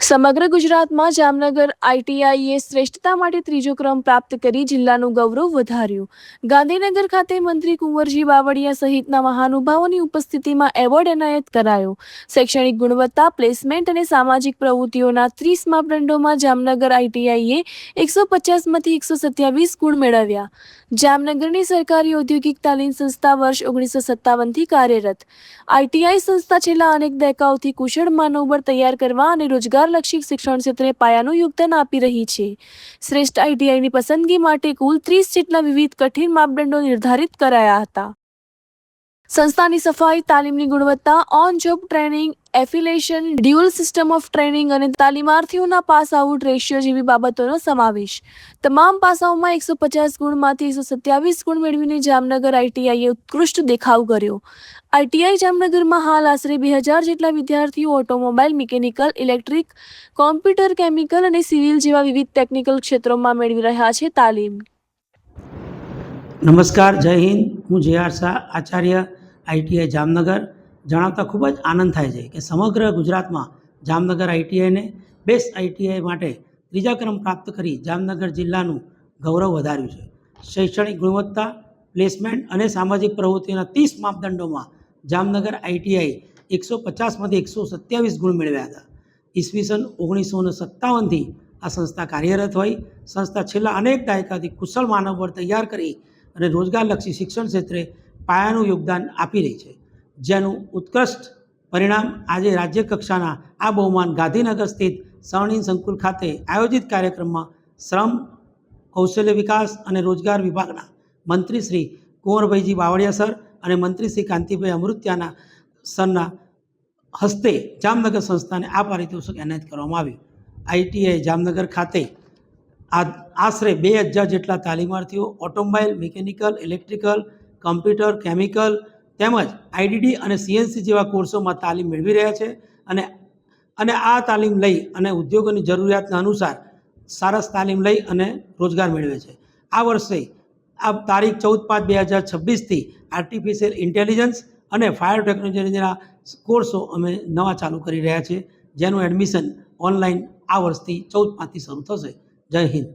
સમગ્ર ગુજરાતમાં જામનગર આઈટીઆઈએ શ્રેષ્ઠતા માટે ત્રીજો ક્રમ પ્રાપ્ત કરી જિલ્લાનું ગૌરવ વધાર્યું. ગાંધીનગર ખાતે મંત્રી કુંવરજી બાવળિયા સહિતના મહાનુભાવોની ઉપસ્થિતિમાં એવોર્ડ એનાયત કરાયો. શૈક્ષણિક ગુણવત્તા, પ્લેસમેન્ટ અને સામાજિક પ્રવૃત્તિઓના 30 માપદંડોમાં જામનગર આઈટીઆઈએ 150માંથી 127 ગુણ મેળવ્યા. જામનગરની સરકારી ઔદ્યોગિક તાલીમ સંસ્થા વર્ષ 1957થી કાર્યરત. આઈટીઆઈ સંસ્થા છેલ્લા અનેક દાયકાઓથી કુશળ માનવબળ તૈયાર કરવા અને રોજગારલક્ષી શિક્ષણ ક્ષેત્રે પાયાનું યોગદાન આપી રહી છે. શ્રેષ્ઠ આઈટીઆઈની પસંદગી માટે કુલ 30 જેટલા વિવિધ કઠિન માપદંડો નિર્ધારિત કરાયા હતા. સંસ્થાની સફાઈ, તાલીમની ગુણવત્તા, on job training, affiliation, dual system of training અને તાલીમાર્થીઓના પાસ આઉટ રેશિયો જેવી બાબતોનો સમાવેશ. તમામ પાસાઓમાં 150 ગુણમાંથી 127 ગુણ મેળવીને જામનગર આઈટીઆઈએ ઉત્કૃષ્ટ દેખાવ કર્યો. આઈટીઆઈ જામનગરમાં હાલ આશરે 2000 જેટલા વિદ્યાર્થીઓ automobile, mechanical, electric, computer, chemical અને સિવિલ જેવા વિવિધ ટેકનિકલ ક્ષેત્રોમાં મેળવી રહ્યા છે તાલીમ. નમસ્કાર, જય હિન્દ. હું જે.આર. શાહ, આચાર્ય, આઈટીઆઈ જામનગર. જણાવતા ખૂબ જ આનંદ થાય છે કે સમગ્ર ગુજરાતમાં જામનગર આઈટીઆઈને બેસ્ટ આઈટીઆઈ માટે ત્રીજા ક્રમ પ્રાપ્ત કરી જામનગર જિલ્લાનું ગૌરવ વધાર્યું છે. શૈક્ષણિક ગુણવત્તા, પ્લેસમેન્ટ અને સામાજિક પ્રવૃત્તિઓના 30 માપદંડોમાં જામનગર આઈટીઆઈ 150માંથી 127 ગુણ મેળવ્યા હતા. ઈસવીસન 1957થી આ સંસ્થા કાર્યરત હોય. સંસ્થા છેલ્લા અનેક દાયકાથી કુશળ માનવબળ તૈયાર કરી અને રોજગારલક્ષી શિક્ષણ ક્ષેત્રે પાયાનું યોગદાન આપી રહી છે, જેનું ઉત્કૃષ્ટ પરિણામ આજે રાજ્ય કક્ષાના આ બહુમાન ગાંધીનગર સ્થિત સ્વર્ણિમ સંકુલ ખાતે આયોજિત કાર્યક્રમમાં શ્રમ, કૌશલ્ય વિકાસ અને રોજગાર વિભાગના મંત્રી શ્રી કુંવરભાઈજી બાવળિયા સર અને મંત્રી શ્રી કાંતિભાઈ અમૃત્યાના સરના હસ્તે જામનગર સંસ્થાને આ પારિતોષિક એનાયત કરવામાં આવ્યું. આઈટીઆઈ જામનગર ખાતે આશરે 2000 જેટલા તાલીમાર્થીઓ automobile, mechanical, electrical, computer, chemical તેમજ આઈડીડી અને સીએનસી જેવા કોર્સોમાં તાલીમ મેળવી રહ્યા છે અને આ તાલીમ લઈ અને ઉદ્યોગોની જરૂરિયાતના અનુસાર સરસ તાલીમ લઈ અને રોજગાર મેળવે છે. આ વર્ષે આ તારીખ 14/5/2026થી આર્ટિફિશિયલ ઇન્ટેલિજન્સ અને ફાયર ટેકનોલોજીના કોર્સો અમે નવા ચાલુ કરી રહ્યા છીએ, જેનું એડમિશન ઓનલાઈન આ વર્ષથી 14/5થી શરૂ થશે. જય હિન્દ.